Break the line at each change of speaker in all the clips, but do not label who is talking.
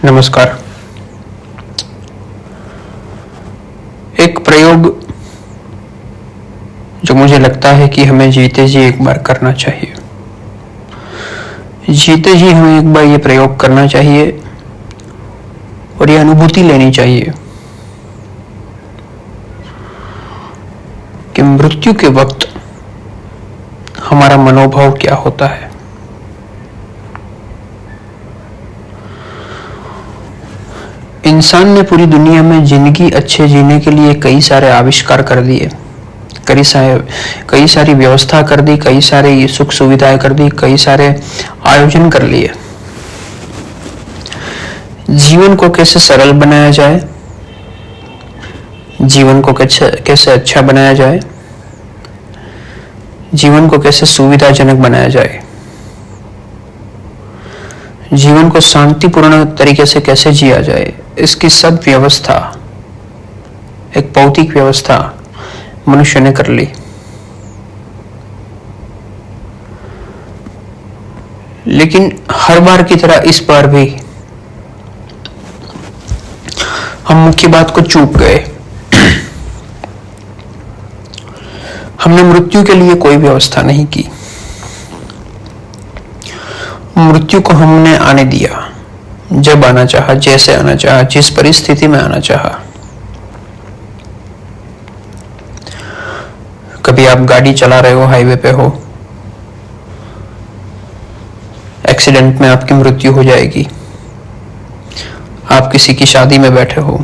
नमस्कार। एक प्रयोग जो मुझे लगता है कि हमें जीते जी एक बार करना चाहिए। जीते जी हमें एक बार ये प्रयोग करना चाहिए और ये अनुभूति लेनी चाहिए कि मृत्यु के वक्त हमारा मनोभाव क्या होता है। इंसान ने पूरी दुनिया में जिंदगी अच्छे जीने के लिए कई सारे आविष्कार कर दिए, कई सारी व्यवस्था कर दी, कई सारे सुख सुविधाएं कर दी, कई सारे आयोजन कर लिए। जीवन को कैसे सरल बनाया जाए, जीवन को कैसे अच्छा बनाया जाए, जीवन को कैसे सुविधाजनक बनाया जाए, जीवन को शांतिपूर्ण तरीके से कैसे जिया जाए, इसकी सब व्यवस्था, एक भौतिक व्यवस्था मनुष्य ने कर ली। लेकिन हर बार की तरह इस बार भी हम मुख्य बात को चूक गए। हमने मृत्यु के लिए कोई व्यवस्था नहीं की। मृत्यु को हमने आने दिया, जब आना चाहा, जैसे आना चाहा, जिस परिस्थिति में आना चाहा। कभी आप गाड़ी चला रहे हो, हाईवे पे हो, एक्सीडेंट में आपकी मृत्यु हो जाएगी। आप किसी की शादी में बैठे हो,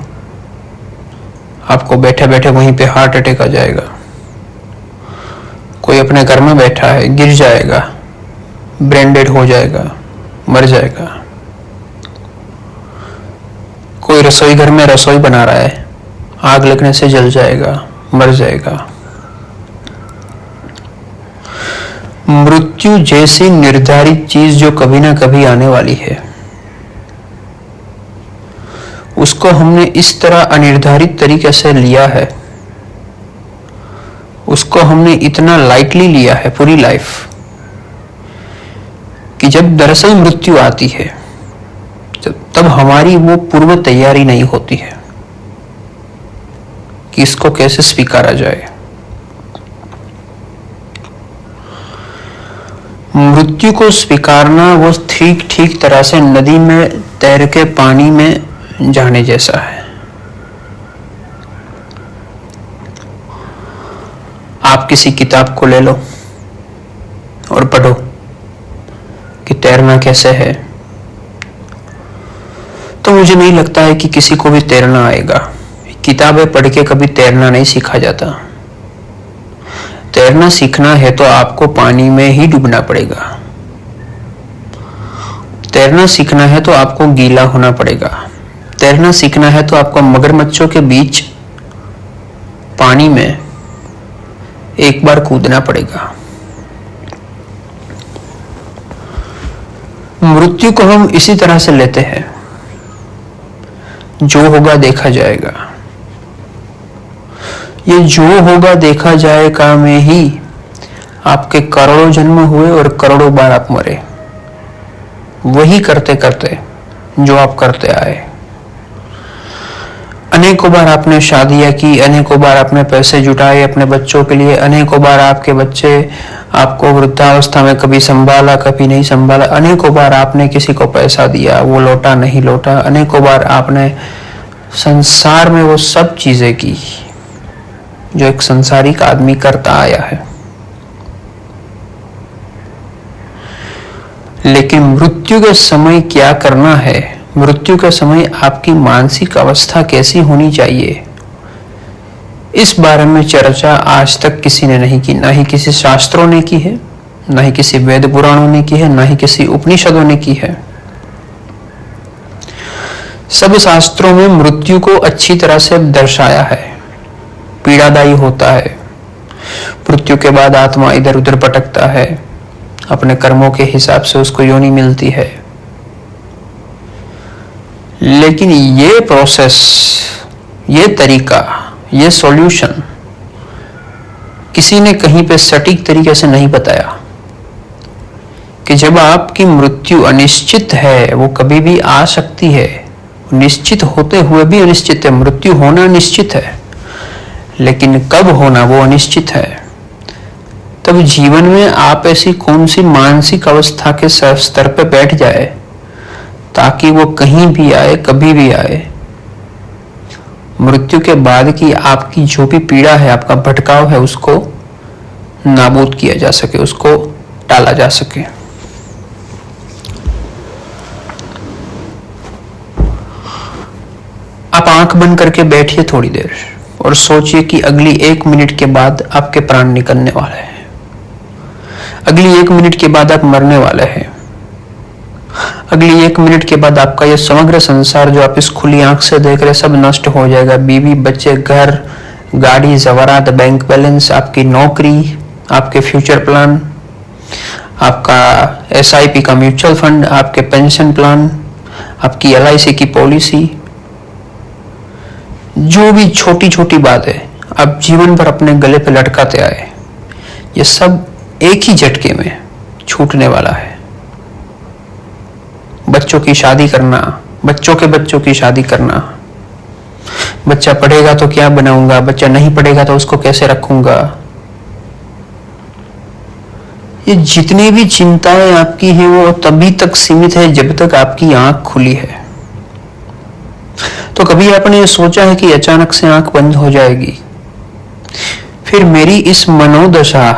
आपको बैठे बैठे वहीं पे हार्ट अटैक आ जाएगा। कोई अपने घर में बैठा है, गिर जाएगा, ब्रेन डेड हो जाएगा, मर जाएगा। कोई रसोई घर में रसोई बना रहा है, आग लगने से जल जाएगा, मर जाएगा। मृत्यु जैसी निर्धारित चीज जो कभी ना कभी आने वाली है, उसको हमने इस तरह अनिर्धारित तरीके से लिया है, उसको हमने इतना लाइटली लिया है पूरी लाइफ, कि जब दरअसल मृत्यु आती है तब हमारी वो पूर्व तैयारी नहीं होती है कि इसको कैसे स्वीकारा जाए। मृत्यु को स्वीकारना वो ठीक तरह से नदी में तैर के पानी में जाने जैसा है। आप किसी किताब को ले लो और पढ़ो कि तैरना कैसे है, तो मुझे नहीं लगता है कि किसी को भी तैरना आएगा। किताबें पढ़ के कभी तैरना नहीं सीखा जाता। तैरना सीखना है तो आपको पानी में ही डूबना पड़ेगा। तैरना सीखना है तो आपको गीला होना पड़ेगा। तैरना सीखना है तो आपको मगरमच्छों के बीच पानी में एक बार कूदना पड़ेगा। मृत्यु को हम इसी तरह से लेते हैं, जो होगा देखा जाएगा। ये जो होगा देखा जाएगा में ही आपके करोड़ों जन्म हुए और करोड़ों बार आप मरे, वही करते करते जो आप करते आए। अनेकों बार आपने शादियां की, अनेकों बार आपने पैसे जुटाए अपने बच्चों के लिए, अनेकों बार आपके बच्चे आपको वृद्धावस्था में कभी संभाला, कभी नहीं संभाला। अनेकों बार आपने किसी को पैसा दिया, वो लौटा नहीं लौटा। अनेकों बार आपने संसार में वो सब चीजें की जो एक संसारिक आदमी करता आया है। लेकिन मृत्यु के समय क्या करना है, मृत्यु के समय आपकी मानसिक अवस्था कैसी होनी चाहिए, इस बारे में चर्चा आज तक किसी ने नहीं की। ना ही किसी शास्त्रों ने की है, ना ही किसी वेद पुराणों ने की है, ना ही किसी उपनिषदों ने की है। सब शास्त्रों में मृत्यु को अच्छी तरह से दर्शाया है। पीड़ादायी होता है। मृत्यु के बाद आत्मा इधर उधर भटकता है, अपने कर्मों के हिसाब से उसको योनि मिलती है। लेकिन ये प्रोसेस, ये तरीका, ये सॉल्यूशन किसी ने कहीं पे सटीक तरीके से नहीं बताया कि जब आपकी मृत्यु अनिश्चित है, वो कभी भी आ सकती है, निश्चित होते हुए भी अनिश्चित है। मृत्यु होना निश्चित है, लेकिन कब होना वो अनिश्चित है। तब जीवन में आप ऐसी कौन सी मानसिक अवस्था के स्तर पर बैठ जाए ताकि वो कहीं भी आए, कभी भी आए, मृत्यु के बाद की आपकी जो भी पीड़ा है, आपका भटकाव है, उसको नाबूद किया जा सके, उसको टाला जा सके। आप आंख बंद करके बैठिए थोड़ी देर और सोचिए कि अगली 1 मिनट के बाद आपके प्राण निकलने वाले हैं। अगली 1 मिनट के बाद आप मरने वाले हैं। अगली 1 मिनट के बाद आपका यह समग्र संसार जो आप इस खुली आंख से देख रहे सब नष्ट हो जाएगा। बीवी, बच्चे, घर, गाड़ी, ज़ेवरात, बैंक बैलेंस, आपकी नौकरी, आपके फ्यूचर प्लान, आपका SIP का म्यूचुअल फंड, आपके पेंशन प्लान, आपकी LIC की पॉलिसी, जो भी छोटी छोटी बात है आप जीवन भर अपने गले पे लटकाते आए, ये सब एक ही झटके में छूटने वाला है। बच्चों की शादी करना, बच्चों के बच्चों की शादी करना, बच्चा पढ़ेगा तो क्या बनाऊंगा, बच्चा नहीं पढ़ेगा तो उसको कैसे रखूंगा, ये जितनी भी चिंताएं आपकी है वो तभी तक सीमित है जब तक आपकी आंख खुली है। तो कभी आपने ये सोचा है कि अचानक से आंख बंद हो जाएगी, फिर मेरी इस मनोदशा,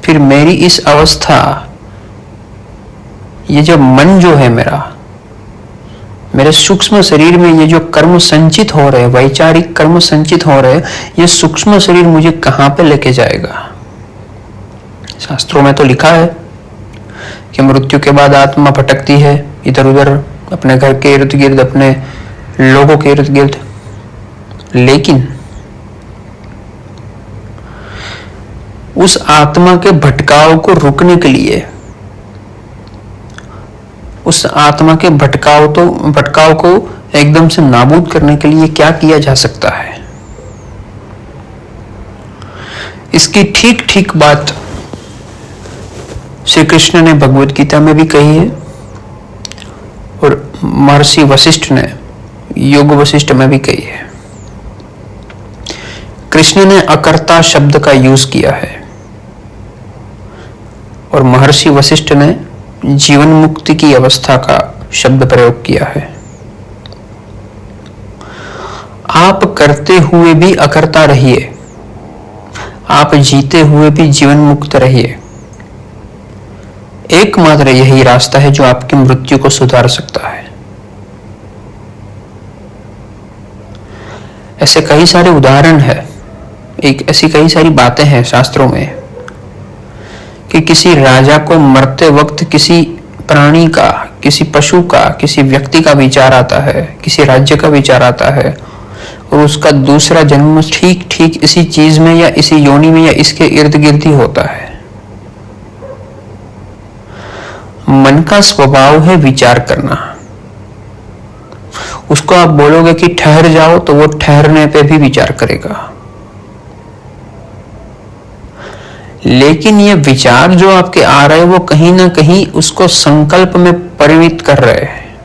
फिर मेरी इस अवस्था, ये जो मन जो है मेरे सूक्ष्म शरीर में ये जो कर्म संचित हो रहे, वैचारिक कर्म संचित हो रहे, ये सूक्ष्म शरीर मुझे कहां पे लेके जाएगा। शास्त्रों में तो लिखा है कि मृत्यु के बाद आत्मा भटकती है इधर उधर अपने घर के इर्द गिर्द, अपने लोगों के इर्द गिर्द, लेकिन उस आत्मा के भटकाव को रोकने के लिए, उस आत्मा के भटकाव को एकदम से नाबूद करने के लिए क्या किया जा सकता है, इसकी ठीक ठीक बात श्री कृष्ण ने भगवद गीता में भी कही है और महर्षि वशिष्ठ ने योग वशिष्ठ में भी कही है। कृष्ण ने अकर्ता शब्द का यूज किया है और महर्षि वशिष्ठ ने जीवन मुक्ति की अवस्था का शब्द प्रयोग किया है। आप करते हुए भी अकर्ता रहिए, आप जीते हुए भी जीवन मुक्त रहिए। एकमात्र यही रास्ता है जो आपकी मृत्यु को सुधार सकता है। ऐसे कई सारे उदाहरण है, ऐसी कई सारी बातें हैं शास्त्रों में कि किसी राजा को मरते वक्त किसी प्राणी का, किसी पशु का, किसी व्यक्ति का विचार आता है, किसी राज्य का विचार आता है और उसका दूसरा जन्म ठीक ठीक इसी चीज में या इसी योनि में या इसके इर्द गिर्द ही होता है। मन का स्वभाव है विचार करना। उसको आप बोलोगे कि ठहर जाओ तो वो ठहरने पे भी विचार करेगा, लेकिन ये विचार जो आपके आ रहे हैं वो कहीं ना कहीं उसको संकल्प में परिणित कर रहे हैं।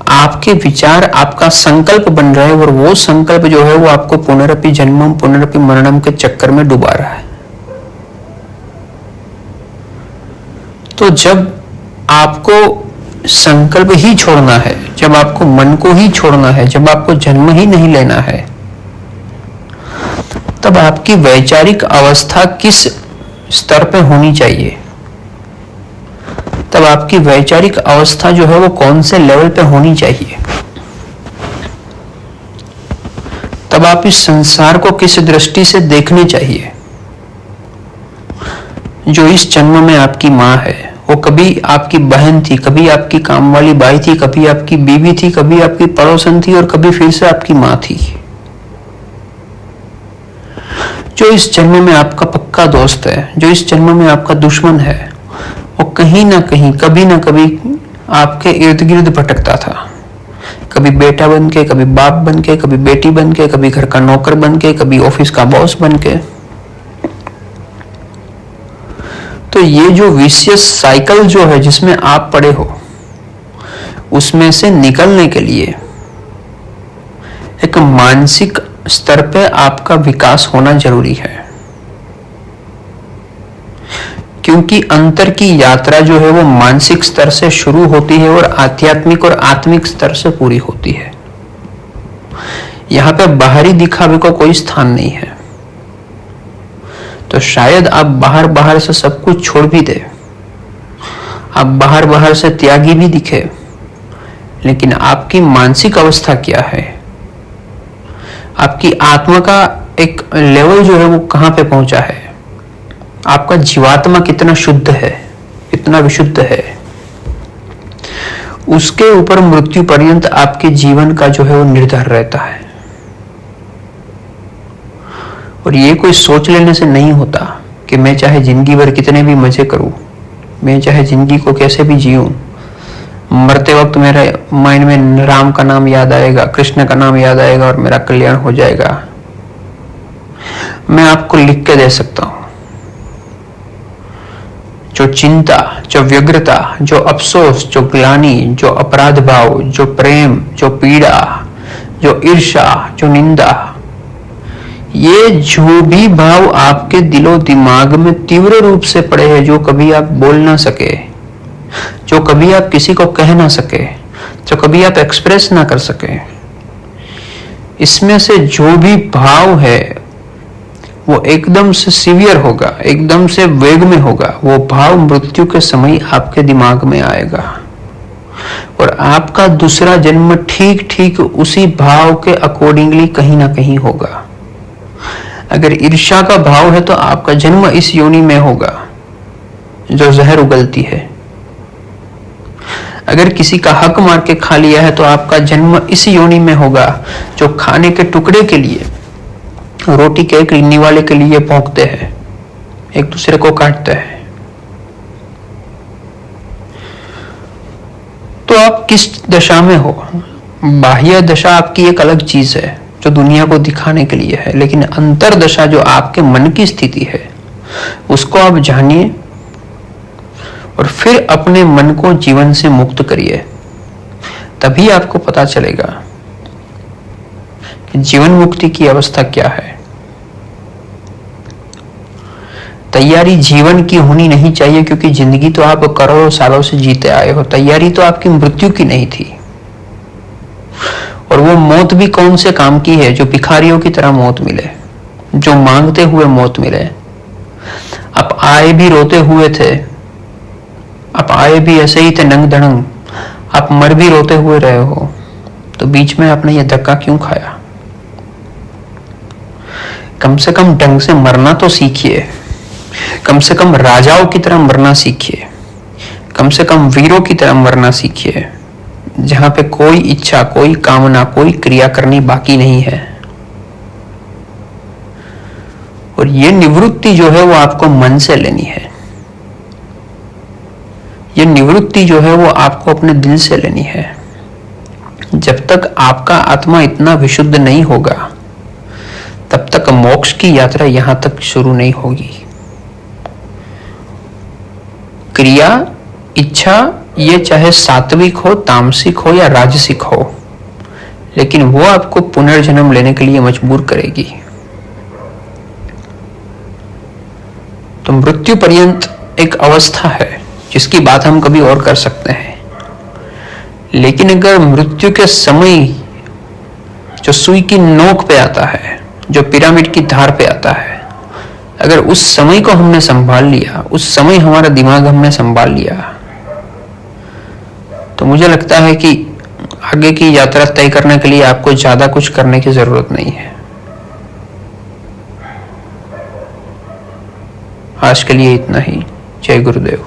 आपके विचार आपका संकल्प बन रहे हैं और वो संकल्प जो है वो आपको पुनरपि जन्मम पुनरपि मरणम के चक्कर में डुबा रहा है। तो जब आपको संकल्प ही छोड़ना है, जब आपको मन को ही छोड़ना है, जब आपको जन्म ही नहीं लेना है, तब आपकी वैचारिक अवस्था किस स्तर पे होनी चाहिए, तब आपकी वैचारिक अवस्था जो है वो कौन से लेवल पे होनी चाहिए, तब आप इस संसार को किस दृष्टि से देखने चाहिए। जो इस जन्म में आपकी माँ है वो कभी आपकी बहन थी, कभी आपकी काम वाली बाई थी, कभी आपकी बीवी थी, कभी आपकी पड़ोसन थी और कभी फिर से आपकी माँ थी। जो इस जन्म में आपका पक्का दोस्त है, जो इस जन्म में आपका दुश्मन है, वो कहीं ना कहीं कभी ना कभी आपके इर्द गिर्द भटकता था। कभी बेटा बन के, कभी बाप बन के, कभी बेटी बन के, कभी घर का नौकर बन के, कभी ऑफिस का बॉस बन के। तो ये जो विशियस साइकिल जो है जिसमें आप पड़े हो, उसमें से निकलने के लिए एक मानसिक स्तर पे आपका विकास होना जरूरी है, क्योंकि अंतर की यात्रा जो है वो मानसिक स्तर से शुरू होती है और आध्यात्मिक और आत्मिक स्तर से पूरी होती है। यहां पे बाहरी दिखावे को कोई स्थान नहीं है। तो शायद आप बाहर बाहर से सब कुछ छोड़ भी दे, आप बाहर बाहर से त्यागी भी दिखे, लेकिन आपकी मानसिक अवस्था क्या है, आपकी आत्मा का एक लेवल जो है वो कहां पे पहुंचा है, आपका जीवात्मा कितना शुद्ध है, कितना विशुद्ध है, उसके ऊपर मृत्यु पर्यंत आपके जीवन का जो है वो निर्धार रहता है। और ये कोई सोच लेने से नहीं होता कि मैं चाहे जिंदगी भर कितने भी मजे करूं, मैं चाहे जिंदगी को कैसे भी जीऊं, मरते वक्त मेरे माइंड में राम का नाम याद आएगा, कृष्ण का नाम याद आएगा और मेरा कल्याण हो जाएगा। मैं आपको लिख के दे सकता हूं, जो चिंता, जो व्यग्रता, जो अफसोस, जो ग्लानि, जो अपराध भाव, जो प्रेम, जो पीड़ा, जो ईर्ष्या, जो निंदा, ये जो भी भाव आपके दिलो दिमाग में तीव्र रूप से पड़े हैं, जो कभी आप बोल ना सके, जो कभी आप किसी को कह ना सके, जो कभी आप एक्सप्रेस ना कर सके, इसमें से जो भी भाव है वो एकदम से सीवियर होगा, एकदम से वेग में होगा। वो भाव मृत्यु के समय आपके दिमाग में आएगा और आपका दूसरा जन्म ठीक ठीक उसी भाव के अकॉर्डिंगली कहीं ना कहीं होगा। अगर ईर्ष्या का भाव है तो आपका जन्म इस योनि में होगा जो जहर उगलती है। अगर किसी का हक मार के खा लिया है तो आपका जन्म इस योनि में होगा जो खाने के टुकड़े के लिए, रोटी के एक निवाले के लिए भौंकते हैं, एक दूसरे को काटते हैं। तो आप किस दशा में हो, बाह्य दशा आपकी एक अलग चीज है जो दुनिया को दिखाने के लिए है, लेकिन अंतर दशा जो आपके मन की स्थिति है उसको आप जानिए और फिर अपने मन को जीवन से मुक्त करिए। तभी आपको पता चलेगा कि जीवन मुक्ति की अवस्था क्या है। तैयारी जीवन की होनी नहीं चाहिए, क्योंकि जिंदगी तो आप करोड़ों सालों से जीते आए हो। तैयारी तो आपकी मृत्यु की नहीं थी। और वो मौत भी कौन से काम की है जो भिखारियों की तरह मौत मिले, जो मांगते हुए मौत मिले। आप आए भी रोते हुए थे, आप आए भी ऐसे ही थे नंग धड़ंग, आप मर भी रोते हुए रहे हो, तो बीच में आपने ये धक्का क्यों खाया? कम से कम ढंग से मरना तो सीखिए, कम से कम राजाओं की तरह मरना सीखिए, कम से कम वीरों की तरह मरना सीखिए, जहां पे कोई इच्छा, कोई कामना, कोई क्रिया करनी बाकी नहीं है। और ये निवृत्ति जो है वो आपको मन से लेनी है। ये निवृत्ति जो है वो आपको अपने दिल से लेनी है। जब तक आपका आत्मा इतना विशुद्ध नहीं होगा तब तक मोक्ष की यात्रा यहां तक शुरू नहीं होगी। क्रिया, इच्छा, ये चाहे सात्विक हो, तामसिक हो या राजसिक हो, लेकिन वो आपको पुनर्जन्म लेने के लिए मजबूर करेगी। तो मृत्यु पर्यंत एक अवस्था है जिसकी बात हम कभी और कर सकते हैं, लेकिन अगर मृत्यु के समय जो सुई की नोक पे आता है, जो पिरामिड की धार पे आता है, अगर उस समय को हमने संभाल लिया, उस समय हमारा दिमाग हमने संभाल लिया, तो मुझे लगता है कि आगे की यात्रा तय करने के लिए आपको ज्यादा कुछ करने की जरूरत नहीं है। आज के लिए इतना ही। जय गुरुदेव।